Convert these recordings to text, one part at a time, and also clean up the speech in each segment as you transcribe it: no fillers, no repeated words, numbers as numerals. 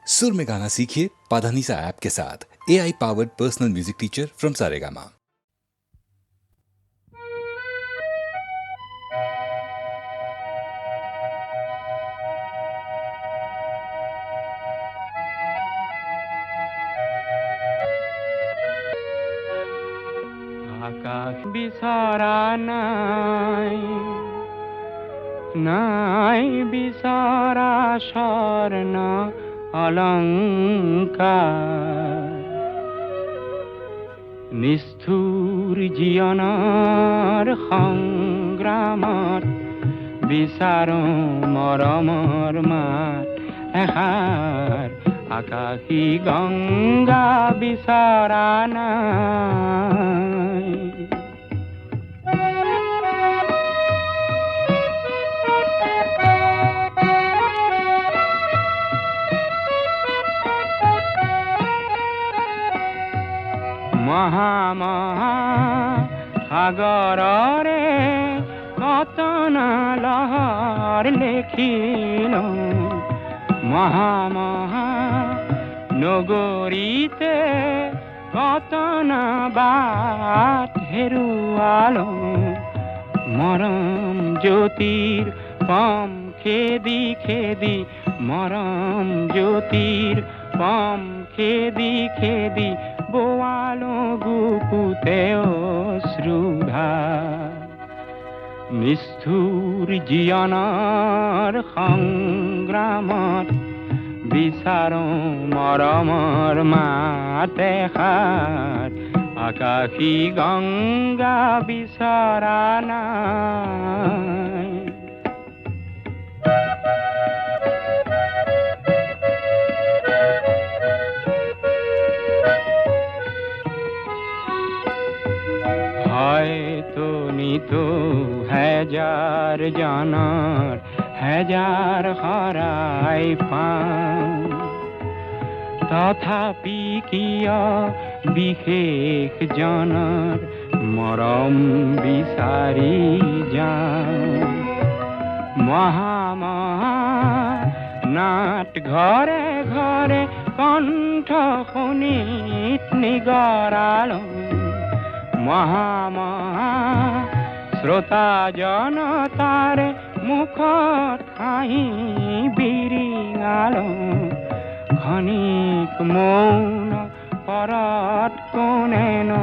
सुर में गाना सीखिए पाधानीसा ऐप के साथ। AI powered personal music teacher from Saregama. আকাশ বিচৰা নাই, নাই বিচৰা স্বৰ্ণ অলংকাৰ, নিষ্ঠুৰ জীৱনৰ সংগ্ৰামত বিচাৰো মৰমৰ মাত এষাৰ। আকাশী গংগা বিচৰা নাই। মহা সাগৰৰে কতন লহৰ লেখিলো, মহা নগৰীতে কতন বাট হেৰুৱালো, মৰম জ্যোতিৰ পম খেদি খেদি, মৰম জ্যোতিৰ পম খেদি খেদি বোৱালো গুপুতে অশ্ৰুধাৰ। নিষ্ঠুৰ জীৱনৰ সংগ্ৰামত বিচাৰো মৰমৰ মাত এষাৰ। আকাশী গংগা বিচৰা নাই। হয়তো নিতো হেজাৰ জনৰ হেজাৰ শৰাই পাওঁ, তথাপি কিয় বিশেষ জনৰ মৰম বিচাৰি যাওঁ। মহা নাট ঘৰে ঘৰে কণ্ঠ শুনিত নিগৰালো, মহা শ্ৰোতা জনতাৰে মুখত হাঁহি বিৰিঙালো। ক্ষণিক মৌন পৰত কোনেনো,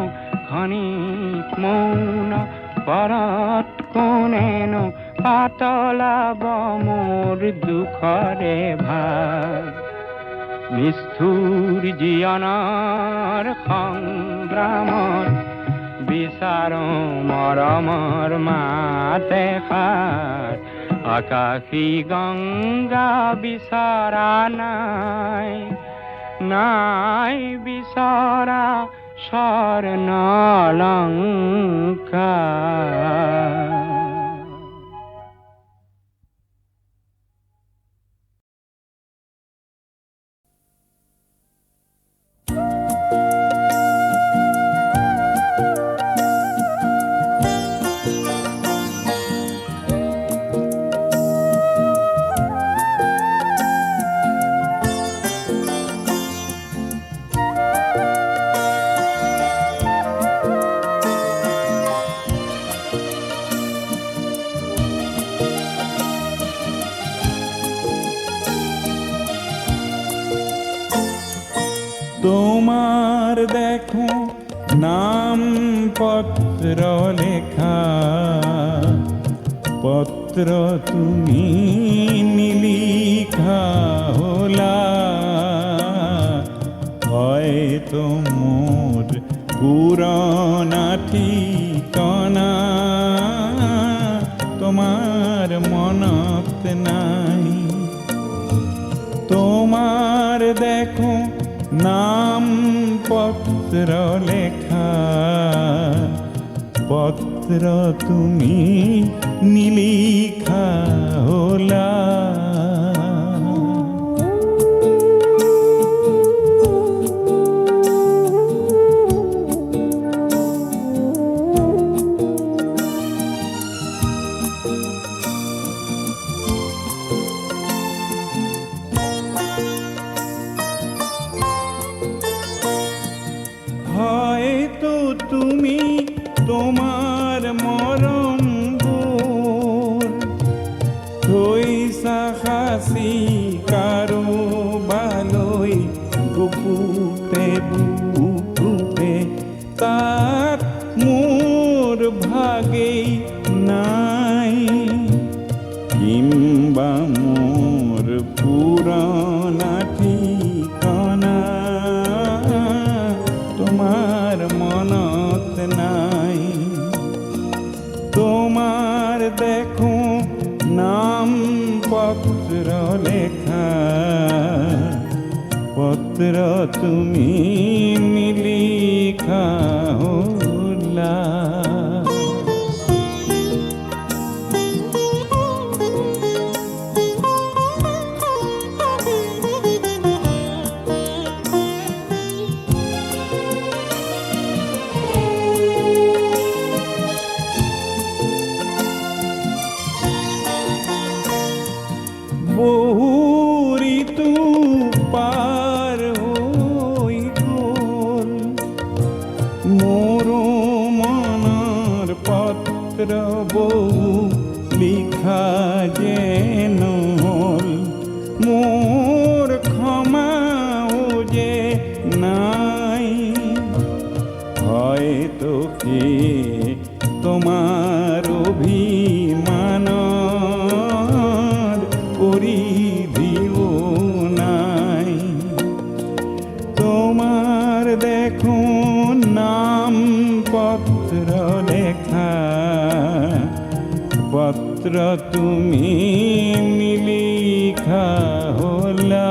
ক্ষণিক মৌন পৰত কোনেনো পাতলাব মোৰ দুখৰে ভাগ। নিষ্ঠুৰ জীৱনৰ সংগ্ৰামত বিচাৰো মৰমৰ মাত এষাৰ। আকাশী গংগা বিচৰা নাই, নাই বিচৰা স্বৰ্ণ অলংকাৰ। তোমার দেখো নাম পত্র লেখা, পত্র তুমি নিলিখা হলা। হয়তো মোর পুরনা ঠিকানা তোমার মনত নাই। তোমার দেখো নাম পত্র লেখা, পত্র তুমি নিলিখা হলা। তার মোর ভাগেই নাই, কিংবা মোর পুরানা ঠিকানা তোমার মনত নাই। তোমার দেখো নাম পত্র লেখা, পত্র তুমি লিখা হলা। বহু ঋতু পার হই গোল, মোর মনের পত্র বহু লিখা যেন হল। মোর ক্ষমাও যে নাই, হয়তো কে তোমার অভিমান পরিধিও নাই। তোমার দেখো নাম পত্র লেখা, পত্র তুমি লিখা হলা।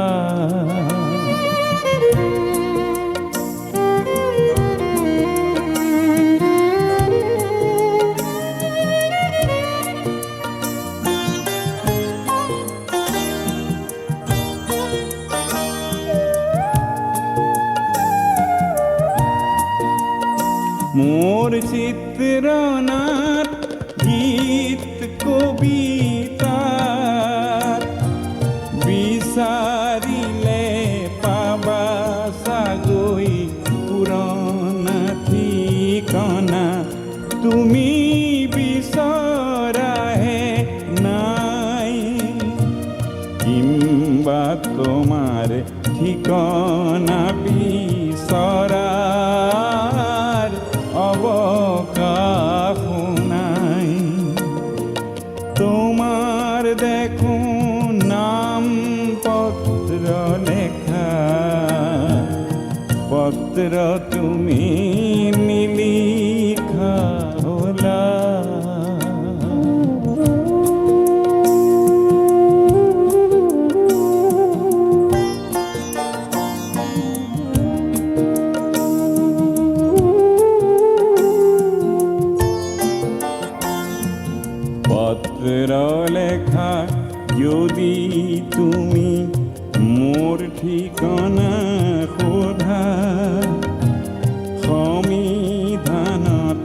মোর চিত্রনাট গীত কবিতার বিচারিলে পাবা সাগই পুরানা ঠিকানা। তুমি বিসরাহে নাই, কিংবা তোমার ঠিকানা বিসরার অবকাশ নাই। তোমার দেখো নাম পত্র লেখা, পত্র তুমি লিখা হলা। পত্র লেখা যদি তুমি মোর ঠিকানা সোধা, সমিধানত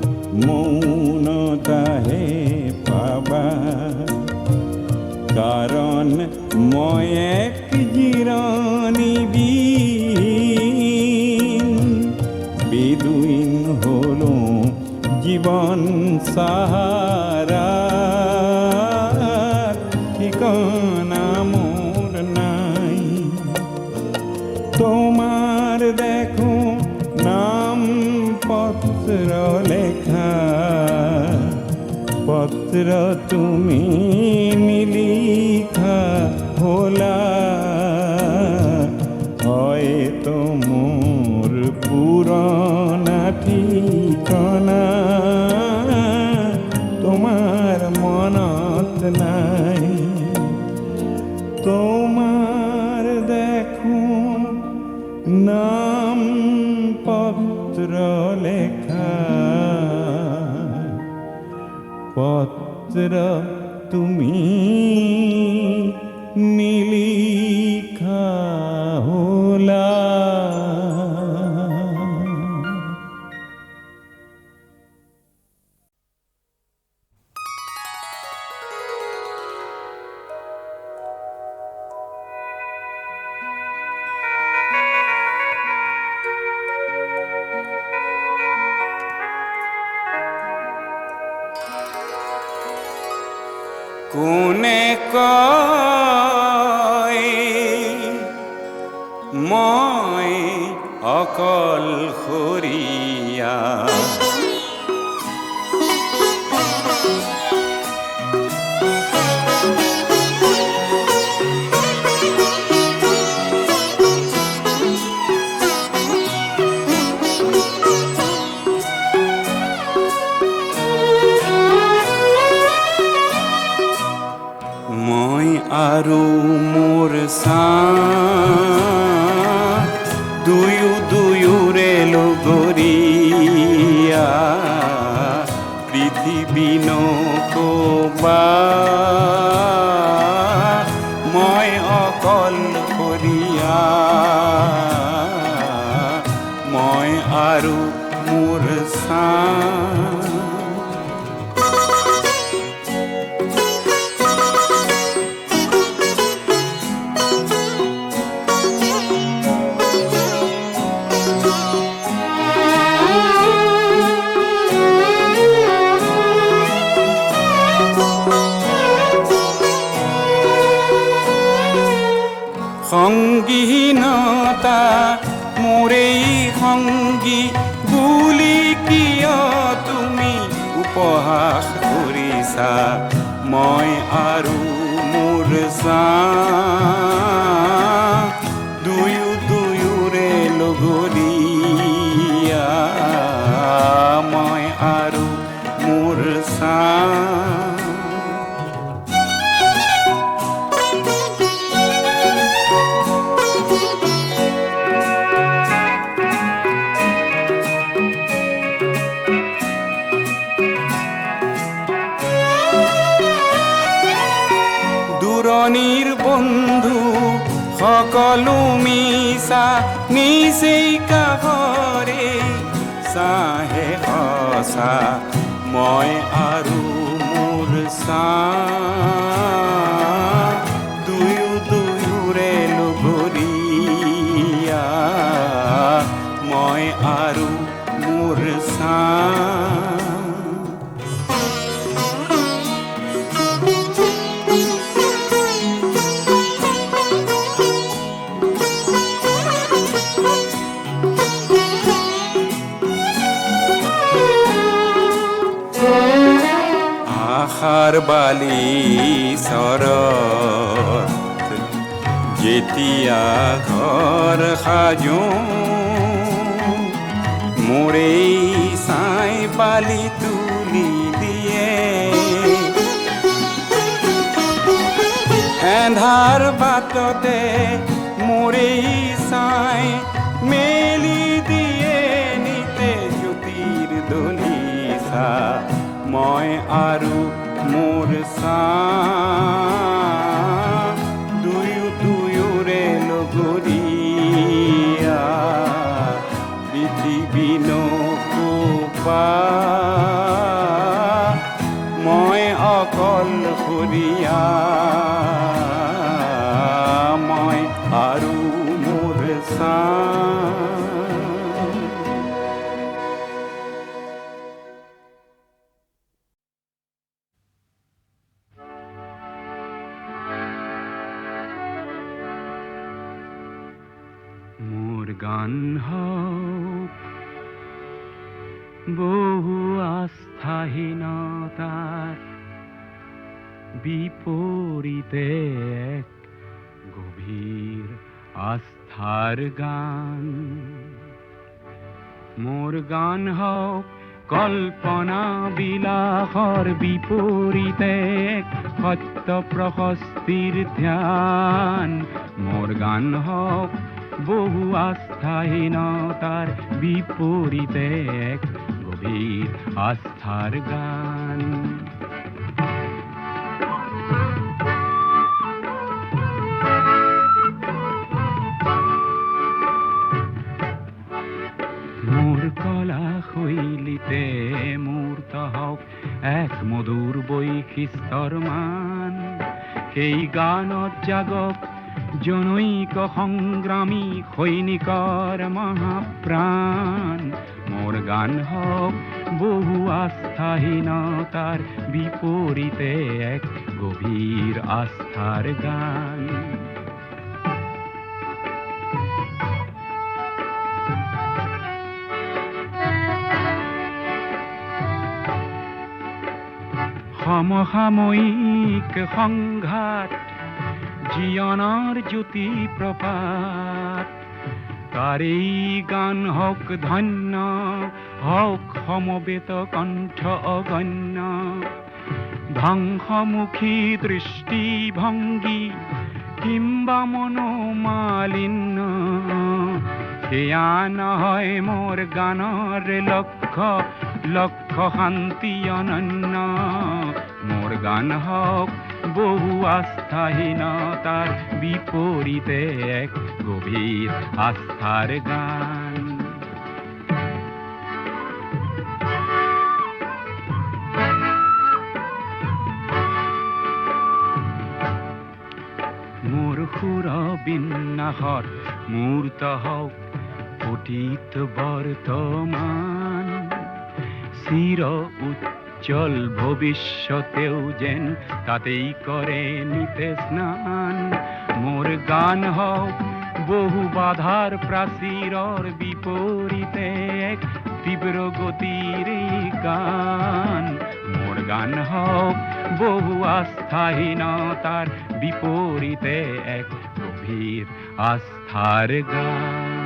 মৌনতাহে পাবা। কাৰণ মই এক জিৰণি বিহীন বিদুইন হলো জীবন সাহারা, ঠিকানা মোর নাই। তোমার দেখো নাম পত্র লেখা, পত্র তুমি লিখা হলা। হয়তো মোর পুরানা ঠিকানা তোমার মনত নাই। তোমার দেখো নাম পত্র লেখা, পত্র তুমি লিখা হলা। কোনে কয় মই অকলশৰীয়া, কৰিয়া। মই আৰু মোৰ দুয়ো দুয়োৰে লগৰীয়া, পৃথিৱী নকবা মই অকলশৰীয়া। মই আৰু মোৰ সংগীনতা মোৰেই সংগী বুলি কিয় তুমি উপহাস কৰিছা। মই আৰু মোৰ দুয়ো দুয়োৰে লগৰীয়া। মই আৰু মোৰ দূৰণিৰ বন্ধু সকলো মিছা, নিচেই কাষৰে চাহে সঁচা। মই আৰু মোৰ দুয়ো দুয়োৰে লগৰীয়া। মই আৰু মোৰ আশাৰ বালি চৰত যেতিয়া ঘৰ সাজো, মোৰেই চাই পালি তুলি দিয়ে। এন্ধাৰ বাটতে মোৰেই চাই মেলি দিয়ে নিতে জ্যোতিৰ দলিচা। মই আৰু মোৰ দুয়ো দুয়োৰে লগৰীয়া, পৃথিৱী নকবা মই অকলশৰীয়া। মই আৰু মোৰ মোৰ গান হওক বহু আস্থাহীনতাৰ বিপৰীতে এক গভীৰ আস্থাৰ গান। মোৰ গান হওক কল্পনা বিলাসৰ বিপৰীতে এক সত্য প্ৰশস্তিৰ ধ্যান। মোৰ গান হওক বহু আস্থাহীনতাৰ বিপৰীতে এক গভীৰ আস্থাৰ গান। মোৰ কলা শৈলীতে মূৰ্ত হওক এক মধুৰ বৈশিষ্ট্যৰ মান। সেই গানত জাগক জনৈক সংগ্ৰামী সৈনিকৰ মহাপ্ৰাণ। মোৰ গান হওক বহু আস্থাহীনতাৰ বিপৰীতে এক গভীৰ আস্থাৰ গান। সমসাময়িক সংঘাত জীৱনৰ জ্যোতি প্ৰপাত তাৰেই গান হওক ধন্য হওক সমবেত কণ্ঠ অগণ্য ধ্বংসমুখী দৃষ্টিভংগী কিম্বা মনোমালিন্য সেয়া নহয় মোৰ গানৰ লক্ষ্য লক্ষ্য শান্তি অনন্য মোৰ গান হওক বহু আস্থাহীনতাৰ বিপৰীতে এক গভীৰ আস্থাৰ গান মোৰ সুৰ বিন্যাসত মূৰ্ত হওক অতীত বৰ্তমান চিৰ উজ্জ্বল ভৱিষ্যতেও যেন তাতেই কৰে নিতে স্নান মোৰ গান হওক বহু বাধাৰ প্ৰাচীৰৰ বিপৰীতে এক তীব্ৰ গতিৰ গান মোৰ গান হওক বহু আস্থাহীনতাৰ বিপৰীতে এক গভীৰ আস্থাৰ গান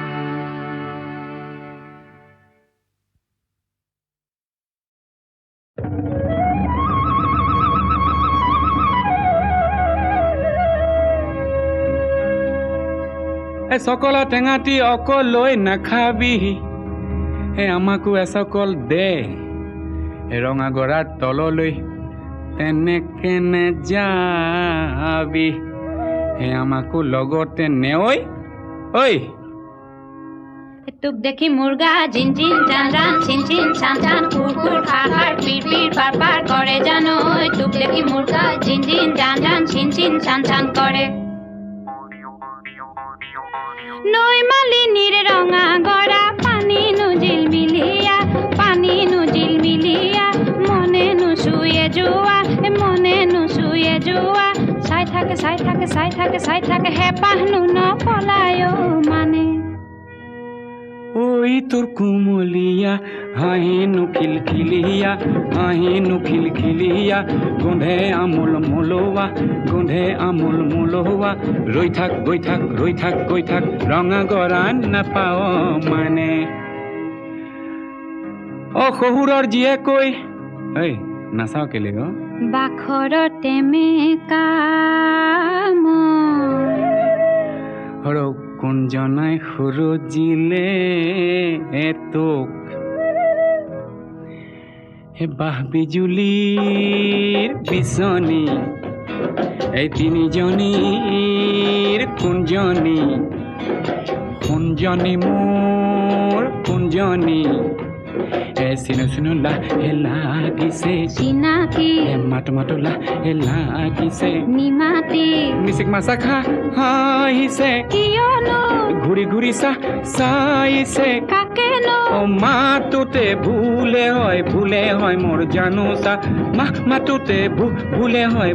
সকল টেঙাটি অকল লৈ নাখাবি আমাকো এচকল দে ৰঙা গৰাৰ তললৈ তেনেকে নেযাবি আমাকো লগতে নেঐ ঐ তোক দেখি মুৰ্গা জিন জিন জান জান চিন চিন চান চান কুৰ কুৰ খাৰ খাৰ পিৰ পিৰ পাৰ পাৰ কৰে জানো তোক দেখি মুৰ্গা জিন জিন জান জান চিন চিন চান চান কৰে নৈ মালিনীৰ ৰঙা গৰা পানী নুজিল মিলিয়া মনে নুচুয়ে যোৱা চাই থাকে হেঁপাহ নপলায় মানে ঐ তোৰ কুমলীয়া হাঁহিনো খিলখিলিয়া গোন্ধে আমোল মোলোৱা ৰৈ থাক গৈ থাক ৰঙা গৰা নাপাৱ মানে শহুৰৰ জীয়ে কৈ ঐ নাচাও কেলে গো বাখৰতে মেকা হৰক কোনজনাই সুৰজিলে তোক হে বাহ বিজুলীৰ বিচনী এই তিনিজনীৰ কোনজনী মোৰ কোনজনী চিনো লাগিছে চিনাকি মাতো লাগিছে নিমাতি মিচিক মাছা হাঁহিছে কিয়নো ঘূৰি চাইছে কাকেনো মাতোতে ভুলে হয় মোৰ জানোচা মাতোতে ভুলে হয়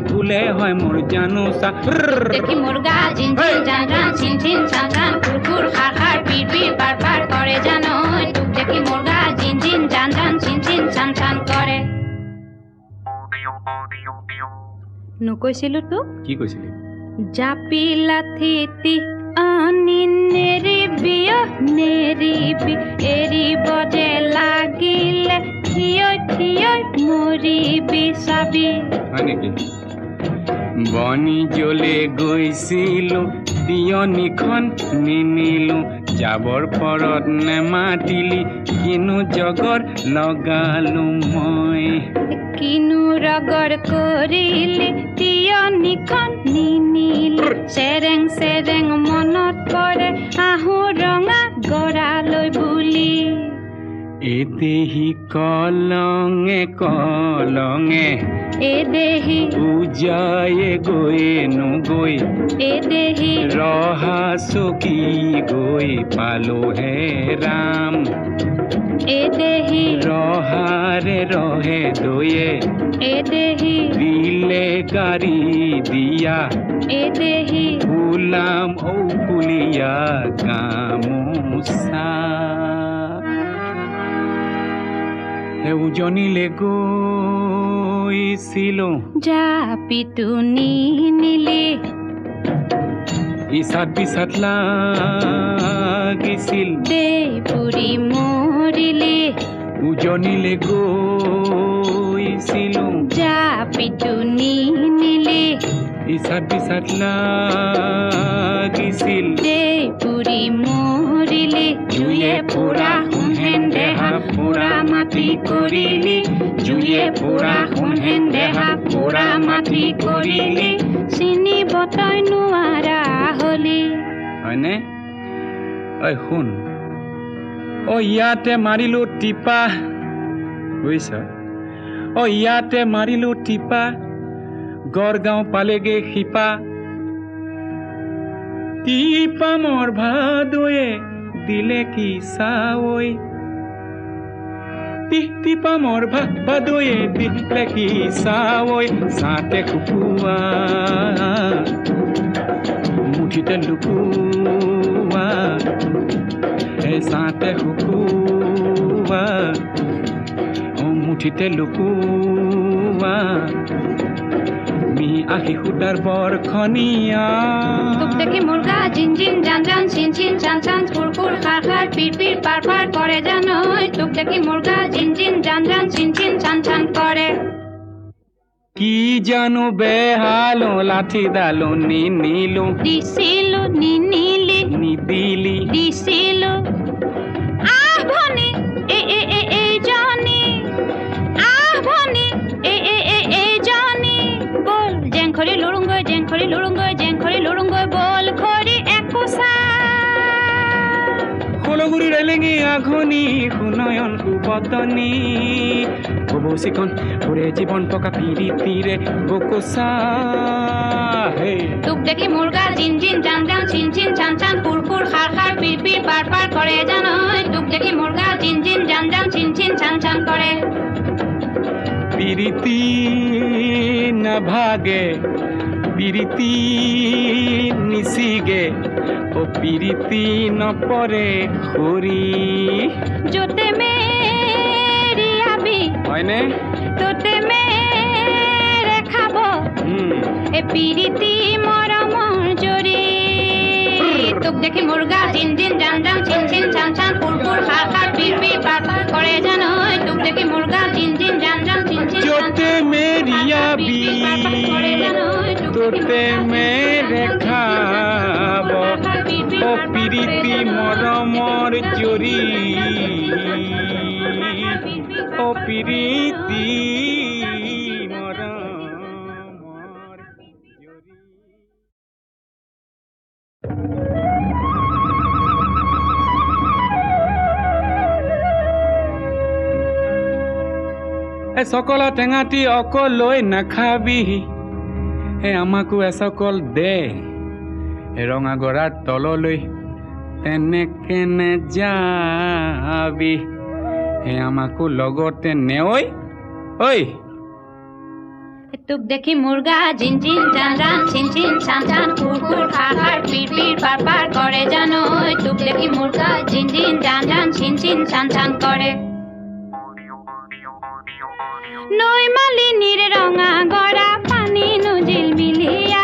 মোৰ জানোচা দেখি মুৰ্গা জিন জিন জান জান চিন চিন চান চান কুৰ কুৰ খাৰ খাৰ পিৰ পিৰ পাৰ পাৰ কৰে জানো তোক দেখি মুৰ্গা জিন জিন জান জান চিন চিন চান চান কৰে নকৈছিলো তোক কি কৈছিলি জাপি লাথিতি আনি নেৰিবি এৰিব যে লাগিলে থিয় মৰিবি চাবি হয় নেকি বনি জ্বলে গৈছিলো তিয়নিখন নিনিলো যাবৰ পৰত নেমাতিলি কিনো জগৰ লগালো মই কিনো ৰগৰ কৰিলি তিয়নিখন নিনিলি চেৰেং মনত পৰে আহো ৰঙা গৰালৈ বুলি এদেহি কলঙে এদেহি পূজায়ে গৈ এদেহি ৰহা চকী গৈ পালো হে ৰাম এদেহি ৰহাৰে ৰহে দয়ে এদেহি দিলে গাড়ী দিয়া এদেহি ফুলাম ফুলিয়া গামোচা উজনিলে গৈছিলো জাপিটুনি নিলে ইচাত বিচাত লাগিছিল দেপুৰি মৰিলে উজনিলে গৈছিলো জাপিটুনি নিলে ইচাত বিচাত লাগিছিল দেপুৰি মৰিলে জুয়ে পুৰা সোণহেন দেহা পুৰা মাটি কৰিলে জুয়ে পুৰা সোণহেন দেহা পুৰা মাটি কৰিলে চিনিব তই নোৱাৰা হলি হয়নে ঐ শুন ইয়াতে মাৰিলো টিপা বুজিছ ইয়াতে মাৰিলো টিপা গড়গাঁও পালেগে শিপা টিপা মোৰ ভাদয়ে দিলে কি চাৱৈ টিপা মোৰ ভাদয়ে দিলে কি চাৱৈ চাতে শুকুৱা মুঠিতে লুকুৱা চাতে শুকুৱা মুঠিতে লুকুৱা মি আহি সূতাৰ বৰখনীয়া তোক দেখি মুৰ্গা জিন জিন জান জান চিন চিন চান চান ফুৰ ফুৰ খাৰ খাৰ পিৰ পিৰ পাৰ পাৰ কৰে জানৈ তোক দেখি মুৰ্গা জিন জিন জান জান চিন চিন চান চান কৰে কি জানো বেহালো লাঠি ডালো নিনিলো দিছিলো নিনিলি নিদিলি দিছিলো আহ ভনী এই জনী আহ ভনী এই জনী বল জেংখৰি লুৰুংগৈ জেংখৰি লুৰুংগৈ জেংখৰি লুৰুংগৈ বল খৰি একোচা কলগুৰি ৰেলেঙি আঘনি সুনয়ন সুবতনী কবৌচিখন ওৰে জীৱন পকা পিৰিতিৰে বকোচা তোক দেখি মুৰ্গা জিন জিন জান জান চিন চিন চান চান ফুৰ ফুৰ খাৰ খাৰ পিৰ পিৰ পাৰ পাৰ কৰে জানৈ তোক দেখি মুৰ্গা জিন জিন জান জান চিন চিন চান চান কৰে পিৰিতি নাভাগে পিৰিতি নিচিগে পিৰিতি নপৰে খৰি য'তে মেৰিয়াবি হয়নে তোতে মেৰে খাব এ পিৰিতি মৰমৰ জৰি তোক দেখি মুৰ্গা জিন জিন জান জান চিন চিন চান চান ফুৰ ফুৰ খাৰ খাৰ পিৰ পিৰ পাৰ পাৰ কৰে জানৈ তোক দেখি মুৰ্গা জিন জিন জান জান চিন চিন য'তে মেৰিয়াবি তোতে মেৰে খাব পিৰিতি মৰমৰ জৰি পিৰিতি মৰমৰ জৰি চকলা টেঙাটি অকলৈ নাখাবি আমাকো এচকল দে ৰঙা গৰাৰ তললৈ তেনেকে নেযাবি আমাকো লগতে নেঐ ঐ তোক দেখি মুৰ্গা জিন জিন জান জান চিন চিন চান চান ফুৰ ফুৰ খাৰ খাৰ পিৰ পিৰ পাৰ পাৰ কৰে জানৈ তোক দেখি মুৰ্গা জিন জিন জান জান চিন চিন চান চান কৰে নৈ মালিনীৰ ৰঙা গৰা পানী নুজিল মিলিয়া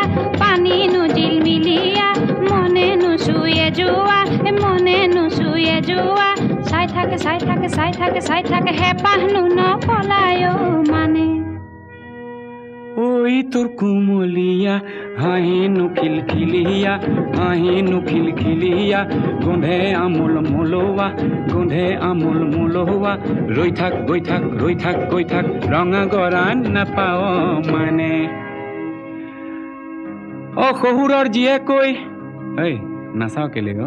মনে নুচুয়ে যোৱা চাই থাকে হেঁপাহনো নপলায় মানে ঐ তোৰ কুমলীয়া হাঁহিনো খিলখিলিয়া গোন্ধে আমোল মোলোৱা ৰৈ থাক গৈ থাক ৰঙা গৰা নাপাৱ মানে শহুৰৰ জীয়েকৈ ঐ নাচাও কেলে গ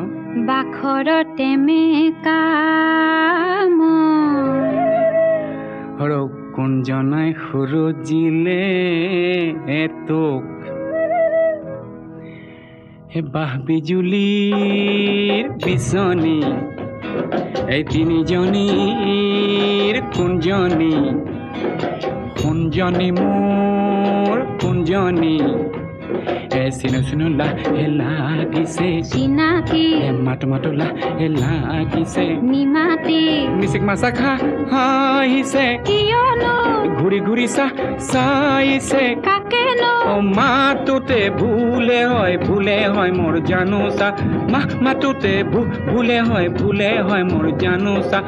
বাখৰতে মেকাম কোনজনাই সুৰজিলে তোক বাহ বিজুলীৰ বিচনী এই তিনিজনীৰ কোনজনী মোৰ কোনজনী চিনো চিনো লাহে লাগিছে চিনাকি মাতো মাতো লাহে লাগিছে নিমাতি মিচিক মাছা হাঁহিছে কিয়নো ঘূৰি ঘূৰি চাইছে কাকেনো মাতোতে ভুলে হয় মোৰ জানোচা মাতোতে ভুলে হয় মোৰ জানোচা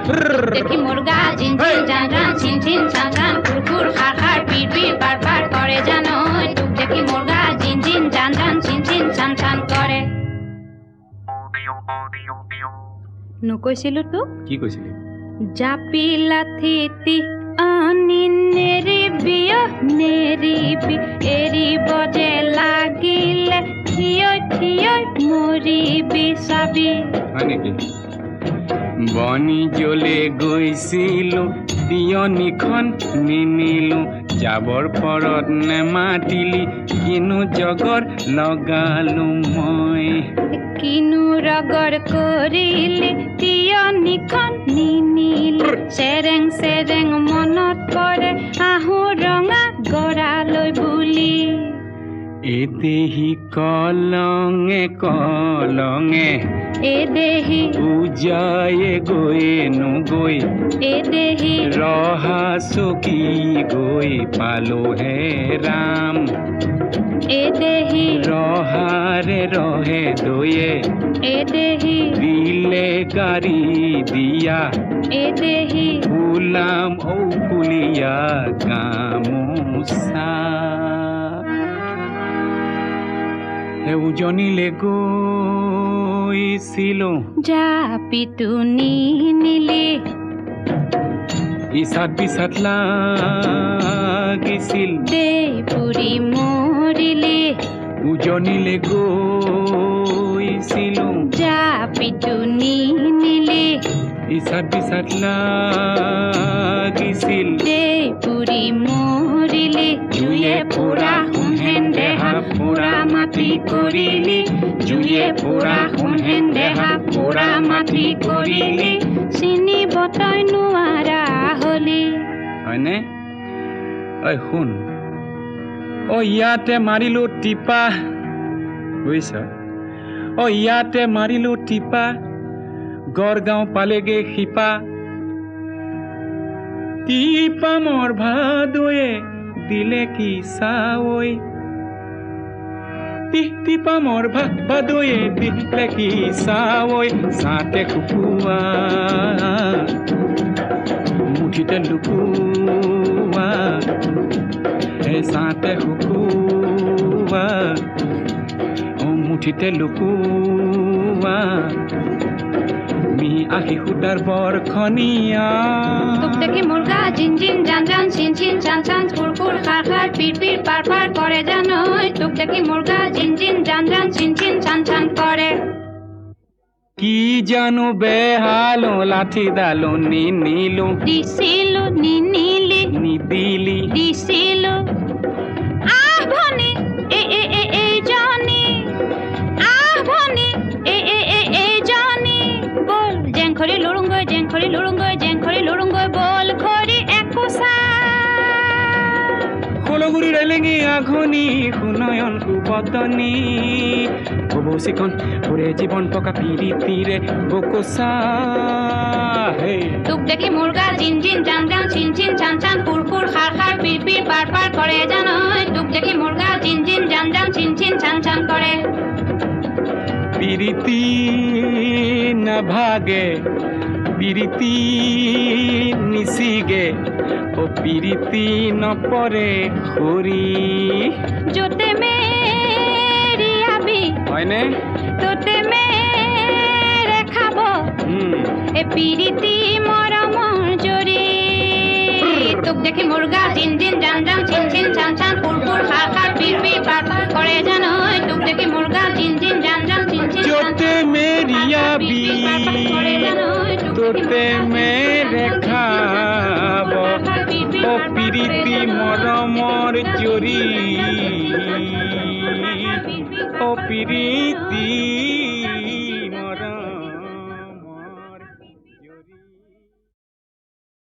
দেখি মুর্গা জিন জিন জান জান ছিন ছিন ছান ছান কুরকুর খার খার পিট পিট পার পার করে জানো তোক দেখি মুর্গা জিন জিন জান জান ছিন ছিন ছান ছান করে নকৈছিলো তোক কি কৈছিলি জাপি লাথিতি আনি নেৰিবি এৰিব যে লাগিলে থিয় থিয় মৰিবি চাবি হয় নেকি বনি জ্বলে গৈছিলো তিয়নিখন নিনিলো যাবৰ পৰত নেমাতিলি কিনো জগৰ লগালো মই কিনো ৰগৰ কৰিলি তিয়নিখন নিনিলি চেৰেং চেৰেং মনত পৰে আহো ৰঙা গৰালৈ বুলি এদেহি কলঙে কলঙে এদেহি পূজায়ে গৈ নগৈ এদেহি ৰহা চকী গৈ পালো হে ৰাম এদেহি ৰহাৰে ৰহে দয়ে এদেহি দিলে গাড়ী দিয়া এদেহি ফুলাম ঔকুলীয়া গামোচা উজনিলে গৈছিলো জাপিটো নিনিলি ইচাত বিচাত লাগিছিল দেই পুৰি মৰিলি উজনিলে গৈছিলো জাপিটো নিনিলি ইচাত বিচাত লাগিছিল দেই পুৰি মৰিলি জুয়ে পুৰা সোণহেন দেহা পুৰা মাটি কৰিলি জুয়ে পুৰা সোণহেন দেহা পুৰা মাটি কৰিলি চিনিব তই নোৱাৰা হলি হয়নে ঐ শুন ইয়াতে মাৰিলো টিপা বুজিছ ইয়াতে মাৰিলো টিপা গড়গাঁও পালেগে শিপা টিপা মোৰ ভাদয়ে দিলে কি চাৱৈ টিপা মোৰ ভাদয়ে দিলে কি চাৱৈ চাতে শুকুৱা মুঠিতে লুকুৱা চাতে শুকুৱা মুঠিতে লুকুৱা মি আহি সুদাৰ বৰখনীয়া তোক দেখি মুৰ্গা জিন জিন জান জান ছিন ছিন ছান ছান কুৰকুৰ খাৰ খাৰ পিট পিট পাৰ পাৰ কৰে জানৈ তোক দেখি মুৰ্গা জিন জিন জান জান ছিন ছিন ছান ছান কৰে কি জানো বেহালো লাঠিডালো নিনিলো দিছিলো নিনিলি নিদিলি দিছিলো আহ ভনী এইজনী আহ ভনী এইজনী বল জেংখৰি লুৰুংগৈ জেংখৰি লুৰুংগৈ জেংখৰি লুৰুংগৈ বল খৰি একোচা কলগুৰি ৰেলেঙি আঘনি সুনয়ন সুবতনী কবচিকন পুৰে জীৱন পকা পিৰিতিৰে বকোচা তোক দেখি মুৰ্গা জিন জিন জান জান ছিন ছিন ছান ছান কুৰকুৰ খাৰ খাৰ পিট পিট পাৰ পাৰ কৰে জানৈ তোক দেখি মুৰ্গা জিন জিন জান জান ছিন ছিন ছান ছান কৰে পিৰিতি নাভাগে পিৰিতি নিচিগে পিৰিতি নপৰে খৰি য'তে মেৰিয়াবি হয়নে তোতে মেৰে খাব এ পিৰিতি মৰমৰ জৰি তোক দেখি মুৰ্গা জিন জিন জান জান ছিন ছিন ছান ছান কুৰকুৰ খাৰ খাৰ পিট পিট পাৰ পাৰ কৰে জানৈ তোক দেখি মুৰ্গা জিন জিন জান জান ছিন ছিন য'তে মেৰিয়াবি তোতে মেৰে খাব পিৰিতি মৰমৰ জৰি পিৰিতি